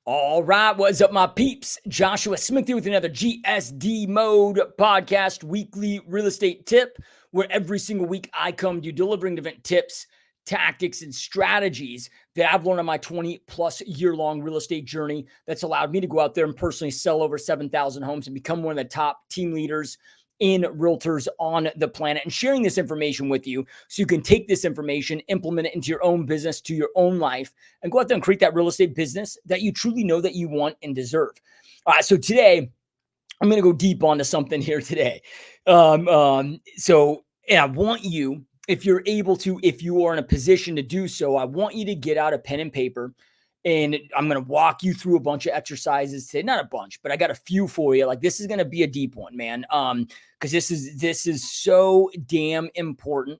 All right, what's up, my peeps? Joshua Smith here with another GSD Mode podcast, weekly real estate tip, where every single week I come to you delivering different tips, tactics, and strategies that I've learned on my 20-plus year-long real estate journey that's allowed me to go out there and personally sell over 7,000 homes and become one of the top team leaders in realtors on the planet, and sharing this information with you so you can take this information, implement it into your own business, to your own life, and go out there and create that real estate business that you truly know that you want and deserve. All right, so today I'm going to go deep onto something here today. And I want you, if you're able to, if you are in a position to do so, I want you to get out a pen and paper. And I'm going to walk you through a bunch of exercises today. Not a bunch, but I got a few for you. Like, this is going to be a deep one, man. Because this is so damn important.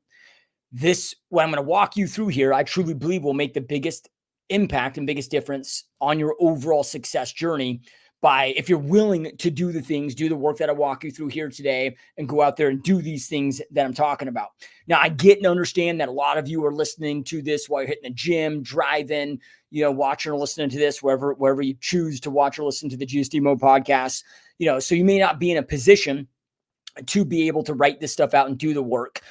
What I'm going to walk you through here, I truly believe will make the biggest impact and biggest difference on your overall success journey if you're willing to do the work that I walk you through here today, and go out there and do these things that I'm talking about. Now, I get and understand that a lot of you are listening to this while you're hitting the gym, driving, watching or listening to this, wherever you choose to watch or listen to the GSD Mode podcast, so you may not be in a position to be able to write this stuff out and do the work.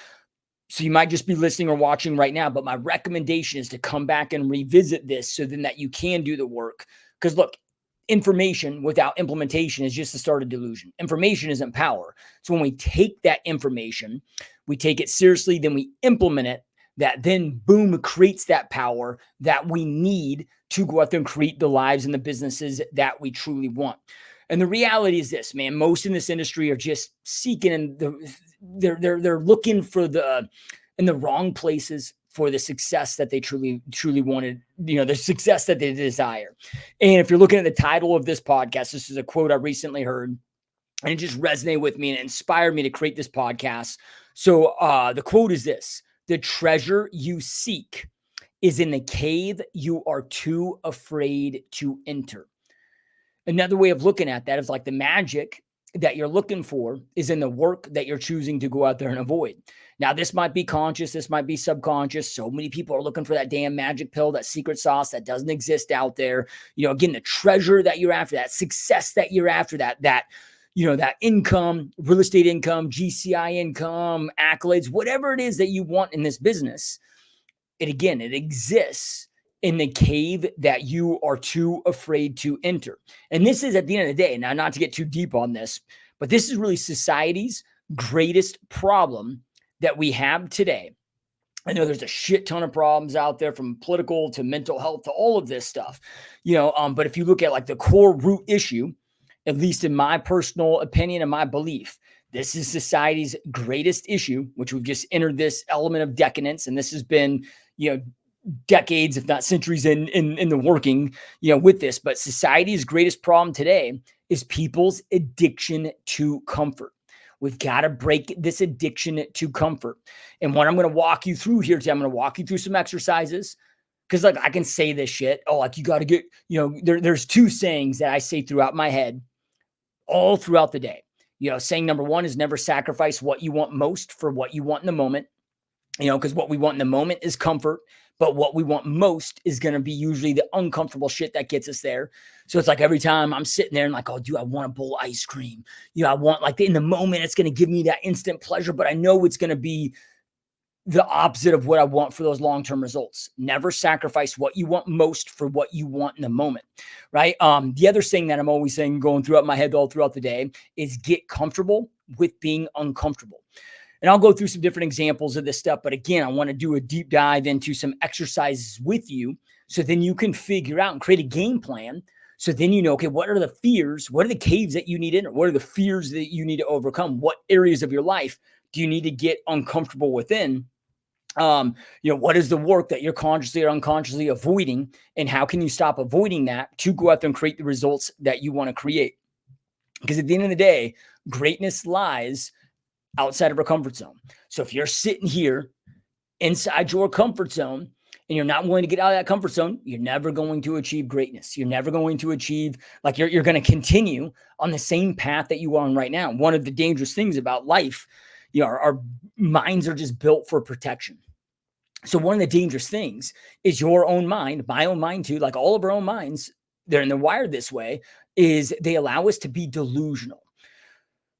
So you might just be listening or watching right now, but my recommendation is to come back and revisit this so then that you can do the work. Because look, information without implementation is just the start of delusion. Information isn't power. So when we take that information, we take it seriously, then we implement it, that then boom, creates that power that we need to go out there and create the lives and the businesses that we truly want. And the reality is this, man, most in this industry are just seeking, and they're looking for in the wrong places for the success that they truly wanted, the success that they desire. And if you're looking at the title of this podcast, this is a quote I recently heard, and it just resonated with me and inspired me to create this podcast. So the quote is this: "The treasure you seek is in the cave you are too afraid to enter." Another way of looking at that is like the magic that you're looking for is in the work that you're choosing to go out there and avoid. Now, this might be conscious, this might be subconscious. So many people are looking for that damn magic pill, that secret sauce that doesn't exist out there. Again, the treasure that you're after, that success that you're after, that income, real estate income, GCI income, accolades, whatever it is that you want in this business. It exists in the cave that you are too afraid to enter. And this is, at the end of the day, now not to get too deep on this, but this is really society's greatest problem that we have today. I know there's a shit ton of problems out there, from political to mental health to all of this stuff, but if you look at like the core root issue, at least in my personal opinion and my belief, this is society's greatest issue, which we've just entered this element of decadence. And this has been, decades, if not centuries in the working, with this. But society's greatest problem today is people's addiction to comfort. We've got to break this addiction to comfort. And what I'm going to walk you through here today, I'm going to walk you through some exercises, because like I can say this shit. Oh, like you got to get, there's two sayings that I say throughout my head all throughout the day. Saying number one is never sacrifice what you want most for what you want in the moment. Because what we want in the moment is comfort, but what we want most is going to be usually the uncomfortable shit that gets us there. So it's like every time I'm sitting there and like, oh, dude, I want a bowl of ice cream. I want, like, in the moment, it's going to give me that instant pleasure, but I know it's going to be the opposite of what I want for those long-term results. Never sacrifice what you want most for what you want in the moment, right? The other thing that I'm always saying, going throughout my head all throughout the day, is get comfortable with being uncomfortable. And I'll go through some different examples of this stuff. But again, I want to do a deep dive into some exercises with you, so then you can figure out and create a game plan. So then okay, what are the fears? What are the caves that you need in? Or what are the fears that you need to overcome? What areas of your life do you need to get uncomfortable within? What is the work that you're consciously or unconsciously avoiding? And how can you stop avoiding that to go out there and create the results that you want to create? Because at the end of the day, greatness lies outside of our comfort zone. So if you're sitting here inside your comfort zone and you're not willing to get out of that comfort zone, you're never going to achieve greatness. You're never going to achieve, like, you're going to continue on the same path that you are on right now. One of the dangerous things about life, our minds are just built for protection. So one of the dangerous things is your own mind, my own mind too, like all of our own minds, they're wired this way, is they allow us to be delusional.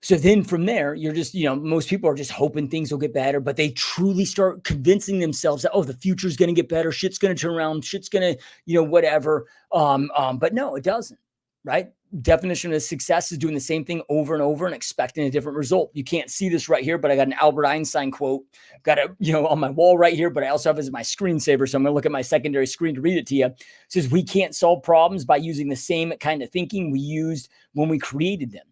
So then from there, you're just, most people are just hoping things will get better, but they truly start convincing themselves that, oh, the future is going to get better. Shit's going to turn around. Shit's going to, whatever. But no, it doesn't. Right? Definition of success is doing the same thing over and over and expecting a different result. You can't see this right here, but I got an Albert Einstein quote, got it, on my wall right here, but I also have it as my screensaver. So I'm going to look at my secondary screen to read it to you. It says, we can't solve problems by using the same kind of thinking we used when we created them.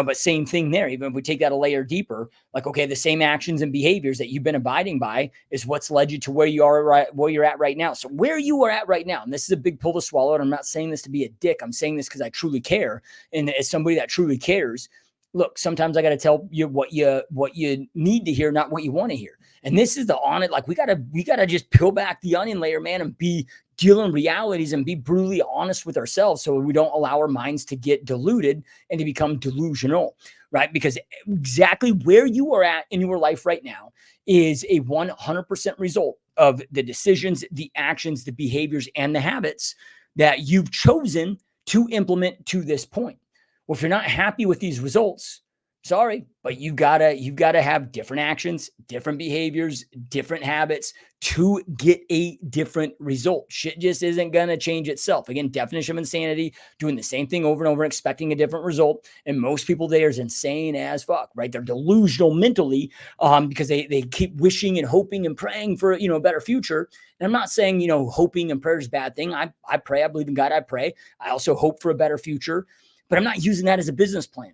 But same thing there. Even if we take that a layer deeper, like, okay, the same actions and behaviors that you've been abiding by is what's led you to where you are right, where you're at right now. So where you are at right now, and this is a big pill to swallow, and I'm not saying this to be a dick. I'm saying this because I truly care. And as somebody that truly cares, look, sometimes I got to tell you what you need to hear, not what you want to hear. And this is the on it. Like we gotta just peel back the onion layer, man, and be dealing realities and be brutally honest with ourselves, so we don't allow our minds to get diluted and to become delusional, right? Because exactly where you are at in your life right now is a 100% result of the decisions, the actions, the behaviors, and the habits that you've chosen to implement to this point. Well, if you're not happy with these results, sorry, but you've got to have different actions, different behaviors, different habits to get a different result. Shit just isn't going to change itself. Again, definition of insanity, doing the same thing over and over, expecting a different result. And most people there is insane as fuck, right? They're delusional mentally because they keep wishing and hoping and praying for, a better future. And I'm not saying, hoping and prayer is a bad thing. I pray, I believe in God, I pray. I also hope for a better future, but I'm not using that as a business plan.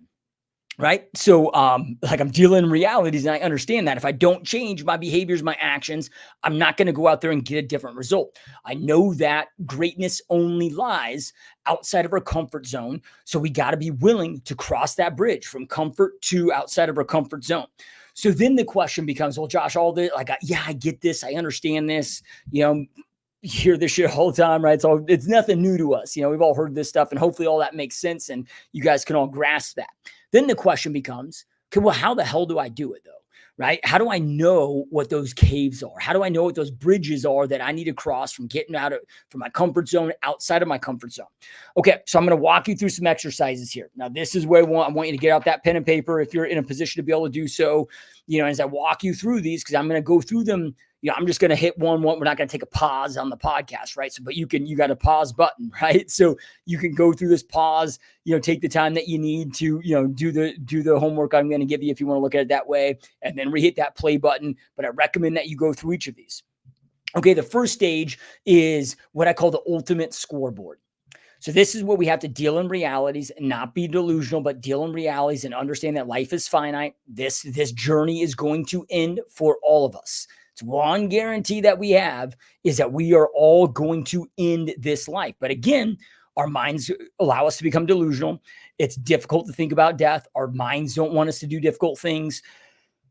Right. So, like I'm dealing in realities, and I understand that if I don't change my behaviors, my actions, I'm not going to go out there and get a different result. I know that greatness only lies outside of our comfort zone. So we got to be willing to cross that bridge from comfort to outside of our comfort zone. So then the question becomes, well, Josh, all this, like, I get this. I understand this, you hear this shit all the time, right? It's nothing new to us. We've all heard this stuff, and hopefully all that makes sense and you guys can all grasp that. Then the question becomes, okay, well, how the hell do I do it though? Right? How do I know what those caves are? How do I know what those bridges are that I need to cross from getting from my comfort zone, outside of my comfort zone? Okay, so I'm going to walk you through some exercises here. Now, this is where I want you to get out that pen and paper if you're in a position to be able to do so. As I walk you through these, because I'm going to go through them. I'm just going to hit one. We're not going to take a pause on the podcast, right? So, but you got a pause button, right? So you can go through this pause, take the time that you need to, do the homework I'm going to give you if you want to look at it that way, and then re-hit that play button. But I recommend that you go through each of these. Okay. The first stage is what I call the ultimate scoreboard. So this is where we have to deal in realities and not be delusional, but deal in realities and understand that life is finite. This journey is going to end for all of us. It's one guarantee that we have is that we are all going to end this life. But again, our minds allow us to become delusional. It's difficult to think about death. Our minds don't want us to do difficult things.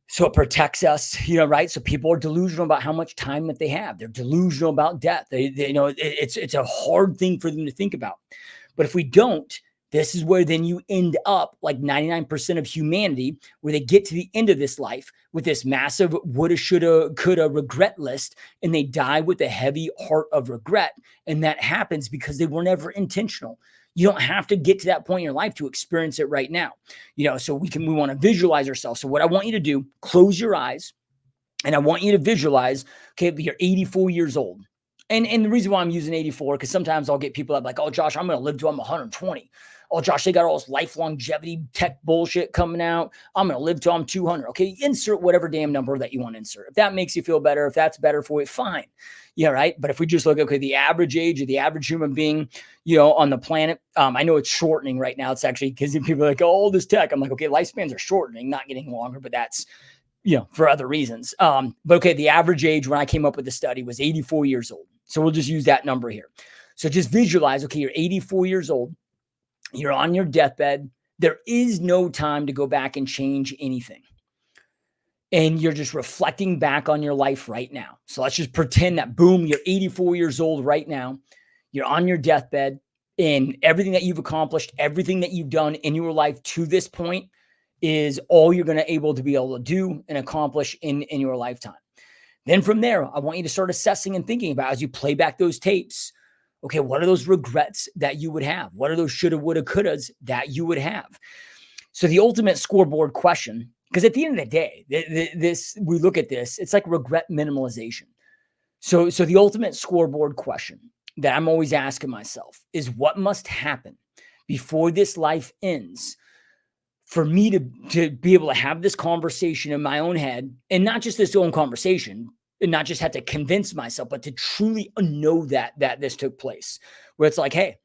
So it protects us, right? So people are delusional about how much time that they have. They're delusional about death. It's a hard thing for them to think about. But if we don't, this is where then you end up like 99% of humanity, where they get to the end of this life with this massive woulda, shoulda, coulda regret list, and they die with a heavy heart of regret. And that happens because they were never intentional. You don't have to get to that point in your life to experience it right now. So we want to visualize ourselves. So what I want you to do, close your eyes, and I want you to visualize, okay, you're 84 years old. And the reason why I'm using 84, because sometimes I'll get people that like, oh, Josh, I'm going to live till I'm 120. Oh, Josh, they got all this life longevity tech bullshit coming out. I'm going to live till I'm 200. Okay, insert whatever damn number that you want to insert. If that makes you feel better, if that's better for you, fine. Yeah, right. But if we just look, okay, the average age of the average human being, on the planet, I know it's shortening right now. It's actually because people are like, oh, all this tech. I'm like, okay, lifespans are shortening, not getting longer, but that's, for other reasons. But okay, the average age when I came up with the study was 84 years old. So we'll just use that number here. So just visualize, okay, you're 84 years old. You're on your deathbed. There is no time to go back and change anything. And you're just reflecting back on your life right now. So let's just pretend that, boom, you're 84 years old right now. You're on your deathbed, and everything that you've accomplished, everything that you've done in your life to this point is all you're going to be able to do and accomplish in your lifetime. Then from there, I want you to start assessing and thinking about, as you play back those tapes, okay, what are those regrets that you would have? What are those shoulda, woulda, couldas that you would have? So the ultimate scoreboard question, because at the end of the day, we look at this, it's like regret minimalization. So the ultimate scoreboard question that I'm always asking myself is what must happen before this life ends for me to be able to have this conversation in my own head, and not just this own conversation, and not just have to convince myself, but to truly know that this took place, where it's like, hey,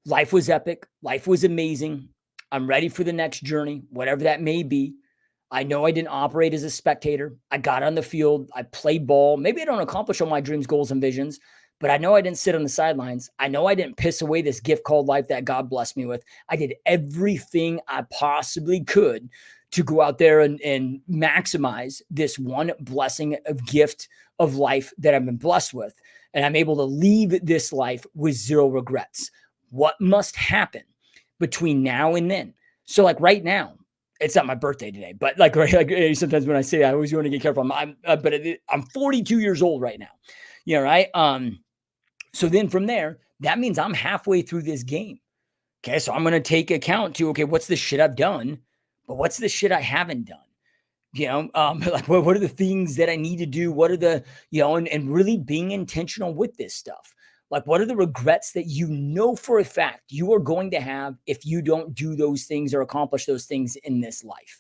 life was epic, life was amazing. I'm ready for the next journey, whatever that may be. I know I didn't operate as a spectator. I got on the field. I played ball. Maybe I don't accomplish all my dreams, goals, and visions, but I know I didn't sit on the sidelines. I know I didn't piss away this gift called life that God blessed me with. I did everything I possibly could to go out there and maximize this one blessing of gift of life that I've been blessed with. And I'm able to leave this life with zero regrets. What must happen between now and then? So like right now, it's not my birthday today, but like sometimes when I say I always want to get careful. I'm 42 years old right now. Yeah, right. So then from there, that means I'm halfway through this game. Okay, so I'm gonna take account to, okay, what's the shit I've done, but what's the shit I haven't done? Like what are the things that I need to do? What are the, and really being intentional with this stuff. Like, what are the regrets that you know for a fact you are going to have if you don't do those things or accomplish those things in this life?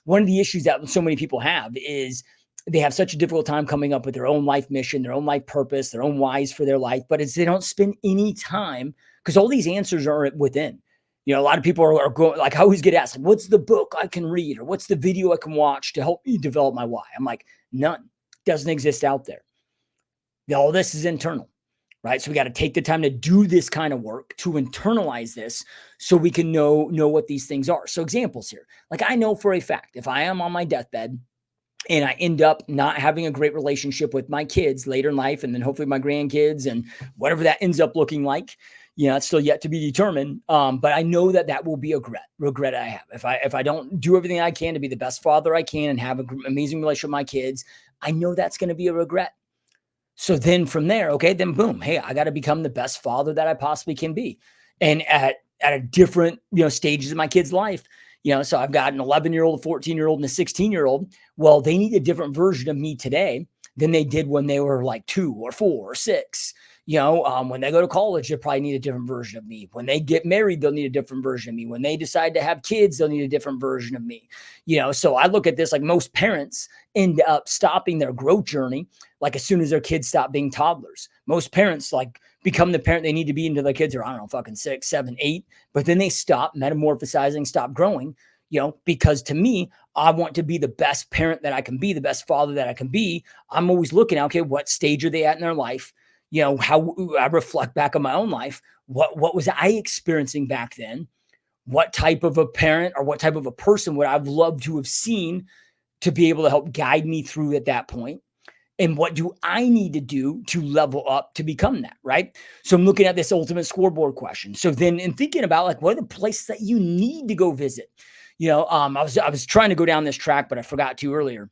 One of the issues that so many people have is they have such a difficult time coming up with their own life mission, their own life purpose, their own whys for their life, but it's they don't spend any time because all these answers are within. A lot of people are going, like, I always get asked, like, what's the book I can read or what's the video I can watch to help me develop my why? I'm like, none. Doesn't exist out there. All this is internal, right? So we got to take the time to do this kind of work to internalize this so we can know what these things are. So examples here, like I know for a fact, if I am on my deathbed and I end up not having a great relationship with my kids later in life, and then hopefully my grandkids and whatever that ends up looking like, it's still yet to be determined. But I know that will be a regret I have. If I don't do everything I can to be the best father I can and have an amazing relationship with my kids, I know that's going to be a regret. So then from there, okay, then boom, hey, I got to become the best father that I possibly can be. And at a different, stages of my kid's life, so I've got an 11-year-old, a 14-year-old, and a 16-year-old. Well, they need a different version of me today than they did when they were like 2 or 4 or 6. When they go to college, they probably need a different version of me. When they get married, they'll need a different version of me. When they decide to have kids, they'll need a different version of me. So I look at this like most parents end up stopping their growth journey like as soon as their kids stop being toddlers. Most parents like become the parent they need to be until their kids are, I don't know, fucking 6, 7, 8, but then they stop metamorphosizing, stop growing, because to me, I want to be the best parent that I can be, the best father that I can be. I'm always looking at, okay, what stage are they at in their life? How I reflect back on my own life. What was I experiencing back then? What type of a parent or what type of a person would I've loved to have seen to be able to help guide me through at that point? And what do I need to do to level up to become that, right? So I'm looking at this ultimate scoreboard question. So then in thinking about like, what are the places that you need to go visit? I was trying to go down this track, but I forgot to earlier.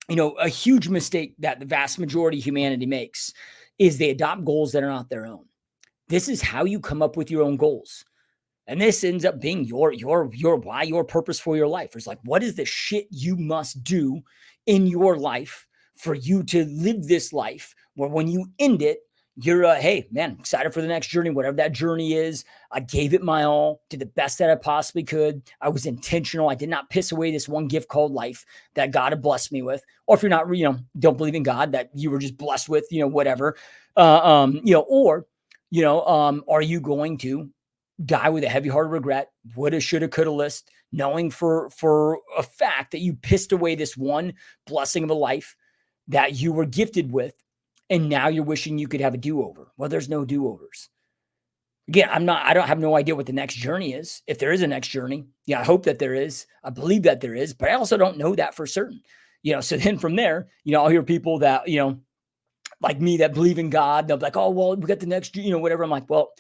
A huge mistake that the vast majority of humanity makes is they adopt goals that are not their own. This is how you come up with your own goals. And this ends up being your why, your purpose for your life. It's like, what is the shit you must do in your life for you to live this life where when you end it, you're hey, man, excited for the next journey, whatever that journey is. I gave it my all, did the best that I possibly could. I was intentional. I did not piss away this one gift called life that God had blessed me with. Or if you're not, don't believe in God, that you were just blessed with, whatever. Are you going to die with a heavy heart of regret, woulda, shoulda, coulda list, knowing for a fact that you pissed away this one blessing of a life that you were gifted with, and now you're wishing you could have a do-over? Well, there's no do-overs. Again, I don't have no idea what the next journey is. If there is a next journey, I hope that there is. I believe that there is, but I also don't know that for certain. So then from there, I'll hear people that, like me, that believe in God. They'll be like, oh, well, we got the next, whatever. I'm like, well,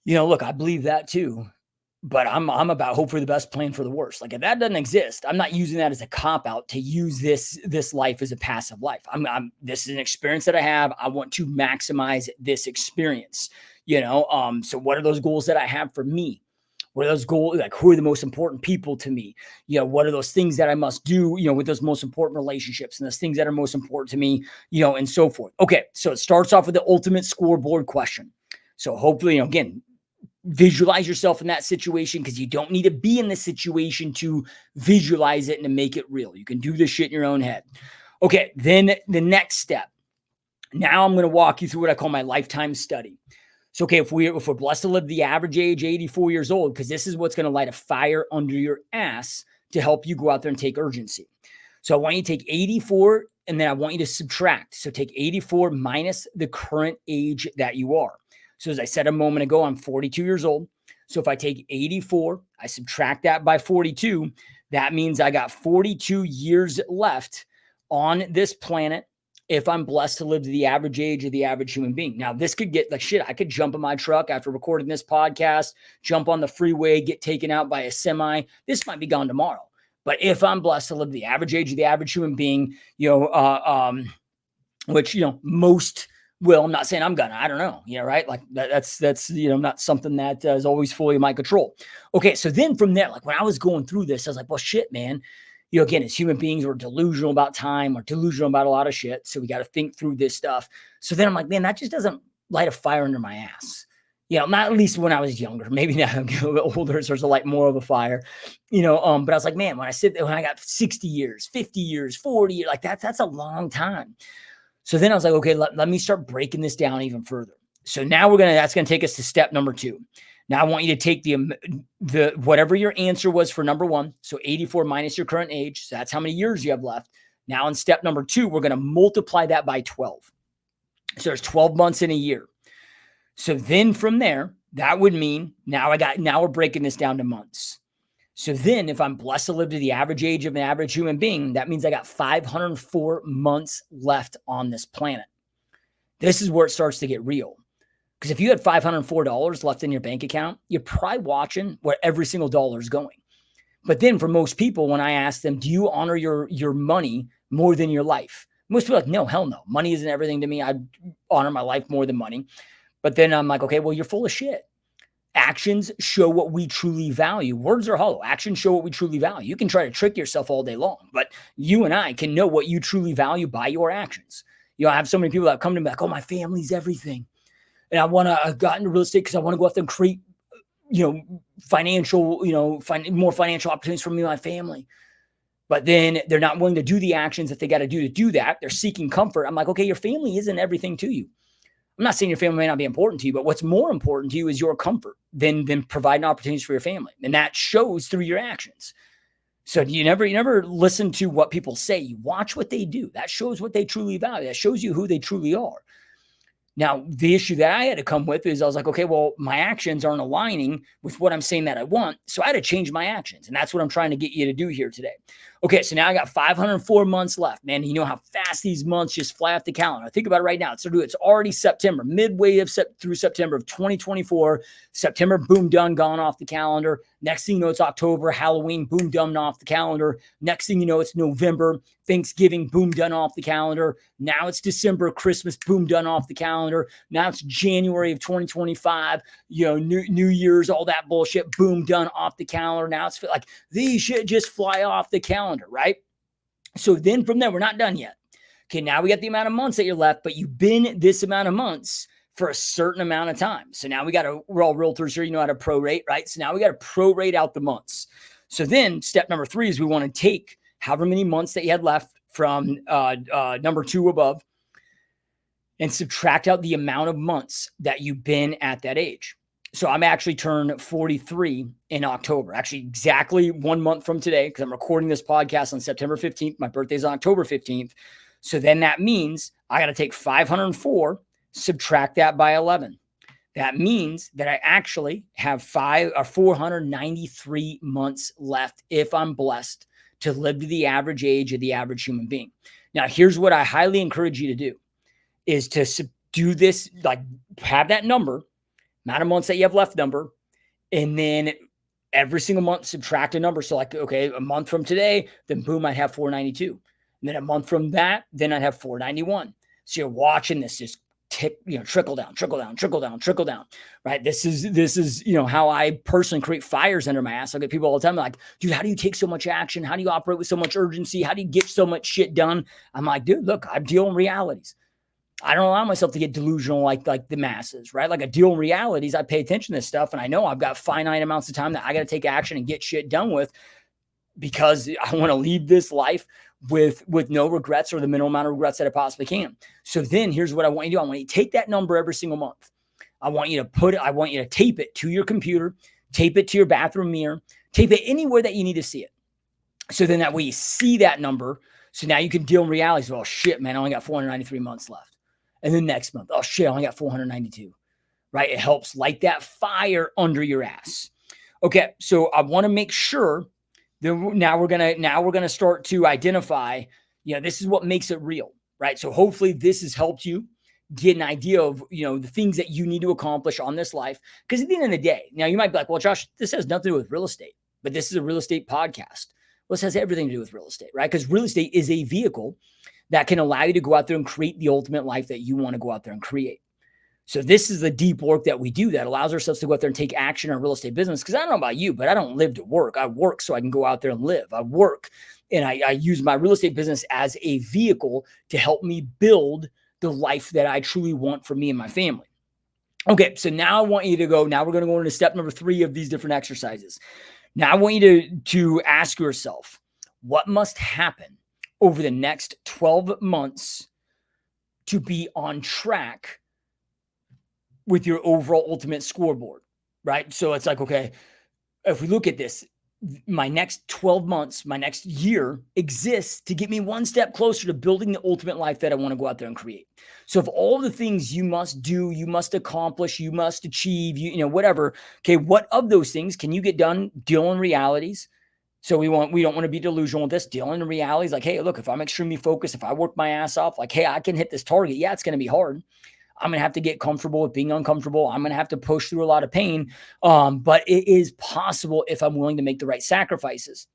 look, I believe that too. But I'm about hope for the best, plan for the worst. Like if that doesn't exist, I'm not using that as a cop out to use this life as a passive life. This is an experience that I have. I want to maximize this experience. So what are those goals that I have for me? What are those goals? Like who are the most important people to me? What are those things that I must do, with those most important relationships and those things that are most important to me, and so forth. Okay. So it starts off with the ultimate scoreboard question. So hopefully, again, visualize yourself in that situation, because you don't need to be in the situation to visualize it and to make it real. You can do this shit in your own head. Okay. Then the next step. Now I'm going to walk you through what I call my lifetime study. So, okay, if we're blessed to live the average age, 84 years old, because this is what's going to light a fire under your ass to help you go out there and take urgency. So I want you to take 84 and then I want you to subtract. So take 84 minus the current age that you are. So as I said a moment ago, I'm 42 years old. So if I take 84, I subtract that by 42, that means I got 42 years left on this planet if I'm blessed to live to the average age of the average human being. Now, this could get like shit. I could jump in my truck after recording this podcast, jump on the freeway, get taken out by a semi. This might be gone tomorrow. But if I'm blessed to live the average age of the average human being, which, most will, I'm not saying I'm gonna, I don't know, right? Like that's, not something that is always fully in my control. Okay. So then from there, like when I was going through this, I was like, well, shit, man. Again, as human beings, we're delusional about time, we're delusional about a lot of shit. So we got to think through this stuff. So then I'm like, man, that just doesn't light a fire under my ass. Not at least when I was younger. Maybe now I'm getting a little bit older, so there's a light more of a fire. But I was like, man, when I got 60 years, 50 years, 40 years, like that's a long time. So then I was like, okay, let me start breaking this down even further. So now that's going to take us to step number 2. Now I want you to take the whatever your answer was for number 1. So 84 minus your current age. So that's how many years you have left. Now in step number 2, we're going to multiply that by 12. So there's 12 months in a year. So then from there, that would mean now we're breaking this down to months. So then if I'm blessed to live to the average age of an average human being, that means I got 504 months left on this planet. This is where it starts to get real. Because if you had $504 left in your bank account, you're probably watching where every single dollar is going. But then for most people, when I ask them, do you honor your money more than your life? Most people are like, no, hell no. Money isn't everything to me. I honor my life more than money. But then I'm like, okay, well, you're full of shit. Actions show what we truly value. Words are hollow. Actions show what we truly value. You can try to trick yourself all day long, but you and I can know what you truly value by your actions. I have so many people that come to me like, oh, my family's everything. And I got into real estate because I want to go out there and create, financial, more financial opportunities for me and my family. But then they're not willing to do the actions that they got to do that. They're seeking comfort. I'm like, okay, your family isn't everything to you. I'm not saying your family may not be important to you, but what's more important to you is your comfort than providing opportunities for your family. And that shows through your actions. So you never listen to what people say. You watch what they do. That shows what they truly value. That shows you who they truly are. Now, the issue that I had to come with is I was like, okay, well, my actions aren't aligning with what I'm saying that I want. So I had to change my actions. And that's what I'm trying to get you to do here today. Okay, so now I got 504 months left, man. You know how fast these months just fly off the calendar. Think about it right now. It's already September, midway through September of 2024. September, boom, done, gone off the calendar. Next thing you know, it's October, Halloween, boom, done off the calendar. Next thing you know, it's November, Thanksgiving, boom, done off the calendar. Now it's December, Christmas, boom, done off the calendar. Now it's January of 2025, New Year's, all that bullshit, boom, done off the calendar. Now it's like these shit just fly off the calendar, right? So then from there, we're not done yet. Okay, now we got the amount of months that you're left, but you've been this amount of months for a certain amount of time. So now we're all realtors here, you know how to prorate, right? So now we got to prorate out the months. So then step number 3 is we want to take however many months that you had left from number 2 above and subtract out the amount of months that you've been at that age. So I'm actually turned 43 in October, actually exactly 1 month from today, because I'm recording this podcast on September 15th. My birthday's on October 15th. So then that means I got to take 504, subtract that by 11. That means that I actually have 493 months left if I'm blessed to live to the average age of the average human being. Now, here's what I highly encourage you to do is to do this, like have that number, amount of months that you have left number, and then every single month, subtract a number. So like, okay, a month from today, then boom, I'd have 492. And then a month from that, then I'd have 491. So you're watching this just trickle down, trickle down, trickle down, trickle down, right? This is, how I personally create fires under my ass. I get people all the time like, dude, how do you take so much action? How do you operate with so much urgency? How do you get so much shit done? I'm like, dude, look, I deal in realities. I don't allow myself to get delusional like the masses, right? Like I deal in realities. I pay attention to this stuff, and I know I've got finite amounts of time that I got to take action and get shit done with, because I want to leave this life with no regrets, or the minimal amount of regrets that I possibly can. So then here's what I want you to do. I want you to take that number every single month. I want you to tape it to your computer, tape it to your bathroom mirror, tape it anywhere that you need to see it. So then that way you see that number. So now you can deal in realities. Oh shit, man, I only got 493 months left. And then next month, oh shit, I only got 492, right? It helps light that fire under your ass. Okay, so I want to make sure that now we're gonna start to identify, this is what makes it real, right? So hopefully this has helped you get an idea of, the things that you need to accomplish on this life. Because at the end of the day, now you might be like, well, Josh, this has nothing to do with real estate, but this is a real estate podcast. Well, this has everything to do with real estate, right? Because real estate is a vehicle that can allow you to go out there and create the ultimate life that you want to go out there and create. So this is the deep work that we do that allows ourselves to go out there and take action in our real estate business. Because I don't know about you, but I don't live to work. I work so I can go out there and live. I work and I use my real estate business as a vehicle to help me build the life that I truly want for me and my family. Okay, so now I want you to go. Now we're going to go into step number 3 of these different exercises. Now I want you to ask yourself, what must happen over the next 12 months to be on track with your overall ultimate scoreboard, right? So it's like, okay, if we look at this, my next 12 months, my next year exists to get me one step closer to building the ultimate life that I want to go out there and create. So of all the things you must do, you must accomplish, you must achieve, whatever. Okay, what of those things can you get done dealing realities? So we don't want to be delusional with this, dealing in realities. Like, hey, look, if I'm extremely focused, if I work my ass off, like, hey, I can hit this target. Yeah, it's going to be hard. I'm going to have to get comfortable with being uncomfortable. I'm going to have to push through a lot of pain. But it is possible if I'm willing to make the right sacrifices.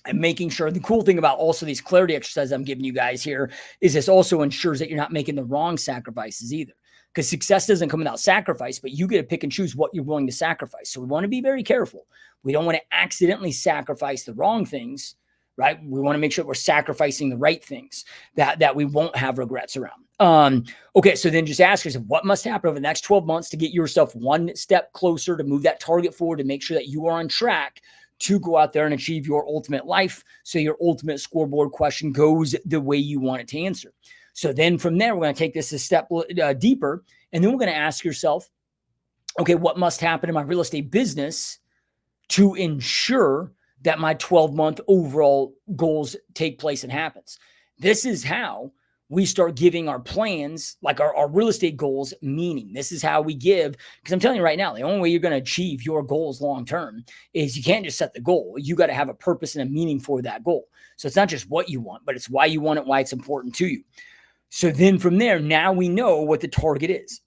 And making sure, the cool thing about also these clarity exercises I'm giving you guys here is this also ensures that you're not making the wrong sacrifices either. Because success doesn't come without sacrifice, but you get to pick and choose what you're willing to sacrifice. So we want to be very careful. We don't want to accidentally sacrifice the wrong things, right? We want to make sure we're sacrificing the right things that we won't have regrets around. Okay, so then just ask yourself, what must happen over the next 12 months to get yourself one step closer, to move that target forward, to make sure that you are on track to go out there and achieve your ultimate life, so your ultimate scoreboard question goes the way you want it to answer. So then from there, we're going to take this a step deeper, and then we're going to ask yourself, okay, what must happen in my real estate business to ensure that my 12-month overall goals take place and happens? This is how we start giving our plans, like our real estate goals, meaning. This is how we give, because I'm telling you right now, the only way you're going to achieve your goals long-term is you can't just set the goal. You got to have a purpose and a meaning for that goal. So it's not just what you want, but it's why you want it, why it's important to you. So then from there, now we know what the target is.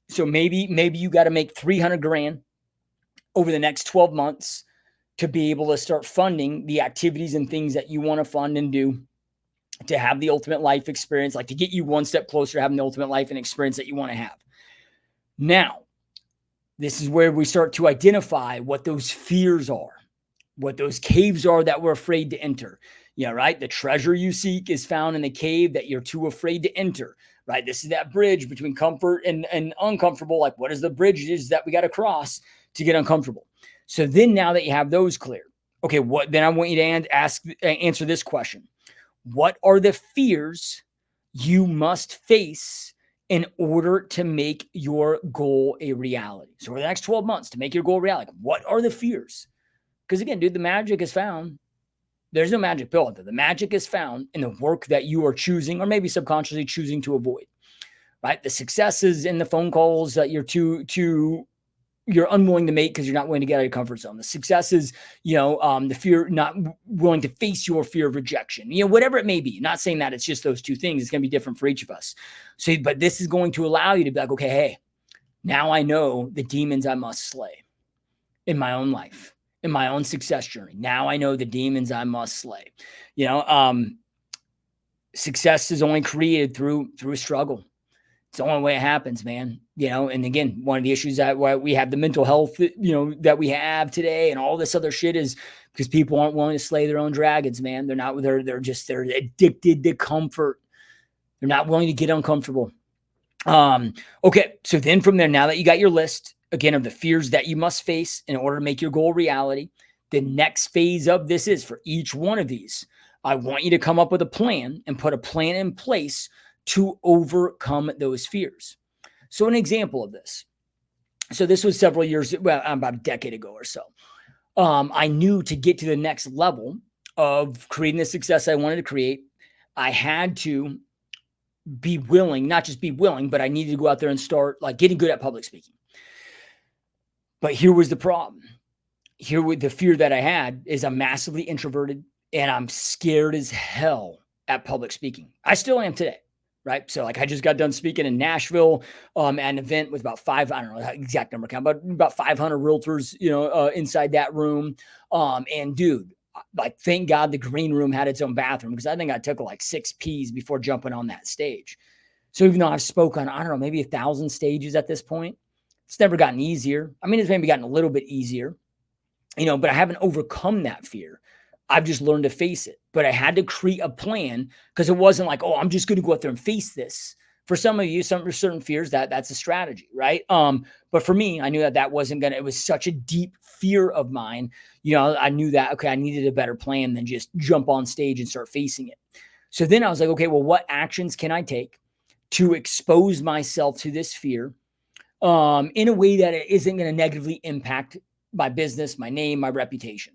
So maybe you got to make 300 grand over the next 12 months to be able to start funding the activities and things that you want to fund and do to have the ultimate life experience, like to get you one step closer to having the ultimate life and experience that you want to have. Now, this is where we start to identify what those fears are, what those caves are that we're afraid to enter. Yeah, right? The treasure you seek is found in the cave that you're too afraid to enter, right? This is that bridge between comfort and uncomfortable. Like, what is the bridge is that we got to cross to get uncomfortable? So then now that you have those clear, okay, then I want you to answer this question. What are the fears you must face in order to make your goal a reality? So for the next 12 months, to make your goal a reality, what are the fears? Because again, dude, the magic is found. There's no magic pill out there. The magic is found in the work that you are choosing, or maybe subconsciously choosing to avoid, right? The successes in the phone calls that you're unwilling to make because you're not willing to get out of your comfort zone. The success is, the fear, not willing to face your fear of rejection, whatever it may be. Not saying that it's just those two things. It's going to be different for each of us. So, but this is going to allow you to be like, okay, hey, now I know the demons I must slay in my own life, in my own success journey. Now I know the demons I must slay. Success is only created through a struggle. It's the only way it happens, man. And again, one of the issues that why we have the mental health, that we have today and all this other shit is because people aren't willing to slay their own dragons, man. They're addicted to comfort. They're not willing to get uncomfortable. Okay. So then from there, now that you got your list again of the fears that you must face in order to make your goal reality, the next phase of this is for each one of these, I want you to come up with a plan and put a plan in place to overcome those fears. So an example of this. So this was several years, well, about a decade ago or so. I knew to get to the next level of creating the success I wanted to create, I had to be willing, not just be willing, but I needed to go out there and start like getting good at public speaking. But here was the problem. Here with the fear that I had is I'm massively introverted and I'm scared as hell at public speaking. I still am today. Right. So like I just got done speaking in Nashville at an event with about I don't know the exact number count, but about 500 realtors, inside that room. And dude, like, thank God the green room had its own bathroom because I think I took like 6 Ps before jumping on that stage. So even though I've spoken, I don't know, maybe 1,000 stages at this point, it's never gotten easier. I mean, it's maybe gotten a little bit easier, but I haven't overcome that fear. I've just learned to face it, but I had to create a plan because it wasn't like, oh, I'm just going to go out there and face this. For some of you, some certain fears that's a strategy, right? But for me, I knew that wasn't it was such a deep fear of mine. I knew that, okay, I needed a better plan than just jump on stage and start facing it. So then I was like, okay, well, what actions can I take to expose myself to this fear in a way that it isn't going to negatively impact my business, my name, my reputation?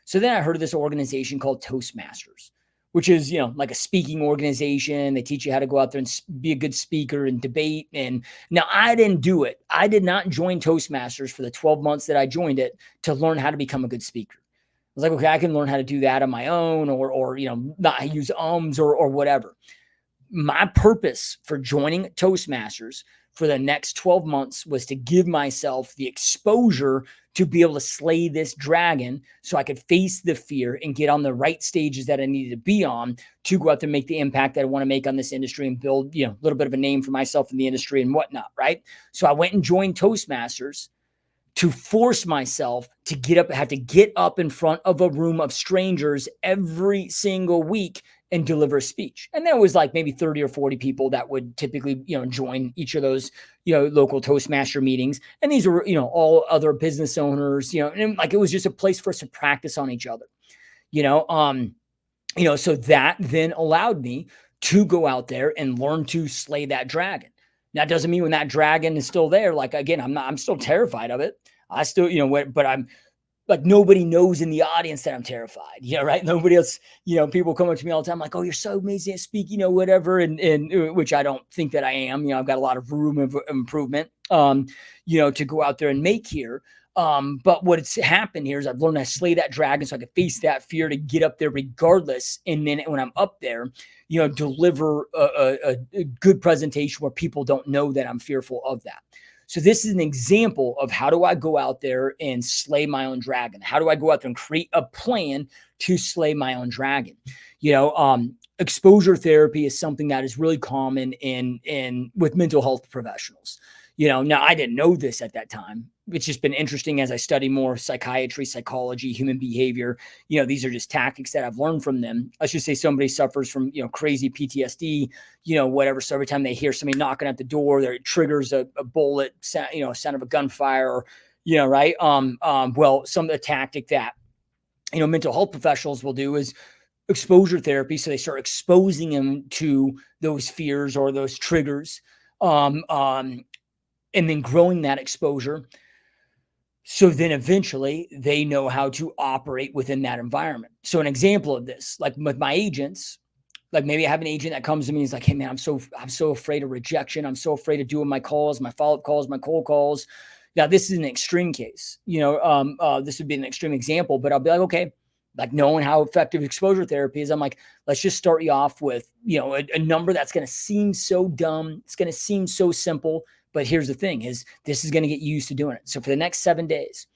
So then I heard of this organization called Toastmasters, which is, like a speaking organization. They teach you how to go out there and be a good speaker and debate. And now I didn't do it. I did not join Toastmasters for the 12 months that I joined it to learn how to become a good speaker. I was like, okay, I can learn how to do that on my own or not use ums or whatever. My purpose for joining Toastmasters for the next 12 months was to give myself the exposure to be able to slay this dragon so I could face the fear and get on the right stages that I needed to be on to go out there and make the impact that I want to make on this industry and build, a little bit of a name for myself in the industry and whatnot, right? So I went and joined Toastmasters to force myself to have to get up in front of a room of strangers every single week and deliver a speech. And there was like maybe 30 or 40 people that would typically, join each of those, local Toastmaster meetings. And these were, all other business owners, and like, it was just a place for us to practice on each other, so that then allowed me to go out there and learn to slay that dragon. That doesn't mean when that dragon is still there, like, again, I'm still terrified of it. I still, but I'm like, nobody knows in the audience that I'm terrified, right? Nobody else, people come up to me all the time, like, oh, you're so amazing at speaking, whatever. And which I don't think that I am, I've got a lot of room of improvement, to go out there and make here. But what's happened here is I've learned to slay that dragon so I can face that fear to get up there regardless. And then when I'm up there, deliver a good presentation where people don't know that I'm fearful of that. So this is an example of how do I go out there and slay my own dragon? How do I go out there and create a plan to slay my own dragon? Exposure therapy is something that is really common with mental health professionals. Now I didn't know this at that time. It's just been interesting as I study more psychiatry, psychology, human behavior. These are just tactics that I've learned from them. Let's just say somebody suffers from, crazy PTSD, whatever. So every time they hear somebody knocking at the door, there it triggers a bullet, sound of a gunfire, right? Well, some of the tactic that, mental health professionals will do is exposure therapy. So they start exposing them to those fears or those triggers, and then growing that exposure. So then eventually they know how to operate within that environment. So an example of this, like with my agents, like maybe I have an agent that comes to me and is like, hey man, I'm so afraid of rejection. I'm so afraid of doing my calls, my follow-up calls, my cold calls. Now this is an extreme case, this would be an extreme example, but I'll be like, okay, like knowing how effective exposure therapy is, I'm like, let's just start you off with, a number that's going to seem so dumb. It's going to seem so simple. But here's the thing is this is going to get used to doing it. So for the next 7 days,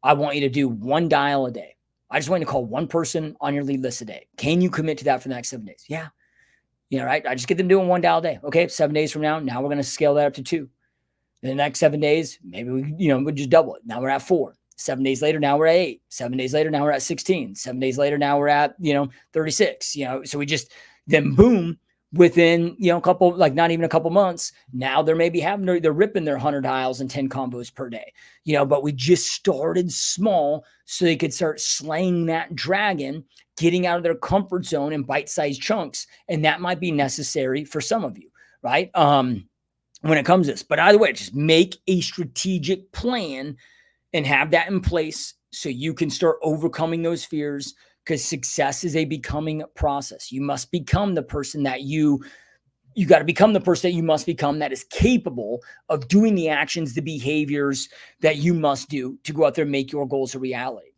I want you to do 1 dial a day. I just want you to call 1 person on your lead list a day. Can you commit to that for the next 7 days? Yeah. Right. I just get them doing 1 dial a day. Okay. 7 days from now we're going to scale that up to 2. In the next 7 days, maybe we'll just double it. Now we're at 4. 7 days later, now we're at 8. 7 days later, now we're at 16. 7 days later, now we're at, 36. So we just then boom, within, a couple, like not even a couple months, now they're maybe they're ripping their 100 dials and 10 combos per day, but we just started small so they could start slaying that dragon, getting out of their comfort zone in bite-sized chunks. And that might be necessary for some of you, right? When it comes to this. But either way, just make a strategic plan and have that in place so you can start overcoming those fears, because success is a becoming process. You must become the person that you got to become the person that you must become that is capable of doing the actions, the behaviors that you must do to go out there and make your goals a reality.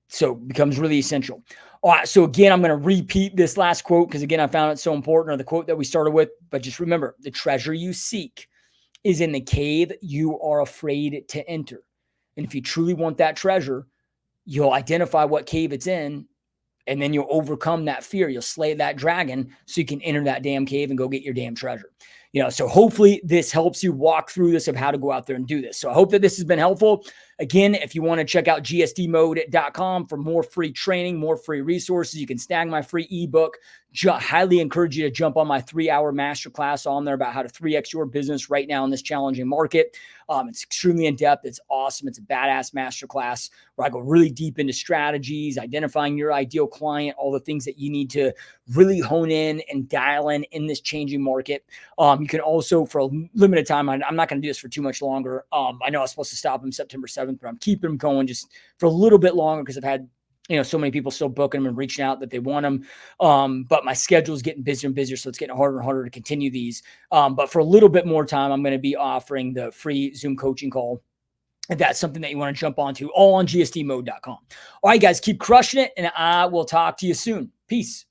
So it becomes really essential. All right. So again, I'm going to repeat this last quote because again, I found it so important, or the quote that we started with, but just remember, the treasure you seek is in the cave you are afraid to enter. And if you truly want that treasure, you'll identify what cave it's in, and then you'll overcome that fear. You'll slay that dragon so you can enter that damn cave and go get your damn treasure. So hopefully this helps you walk through this of how to go out there and do this. So I hope that this has been helpful. Again, if you want to check out gsdmode.com for more free training, more free resources, you can snag my free ebook. Highly encourage you to jump on my 3-hour masterclass on there about how to 3x your business right now in this challenging market. It's extremely in-depth. It's awesome. It's a badass masterclass where I go really deep into strategies, identifying your ideal client, all the things that you need to really hone in and dial in this changing market. You can also, for a limited time, I'm not going to do this for too much longer. I know I was supposed to stop them September 7th, but I'm keeping them going just for a little bit longer because I've had so many people still booking them and reaching out that they want them. But my schedule is getting busier and busier, so it's getting harder and harder to continue these. But for a little bit more time, I'm going to be offering the free Zoom coaching call. If that's something that you want to jump onto, all on gsdmode.com. All right, guys, keep crushing it, and I will talk to you soon. Peace.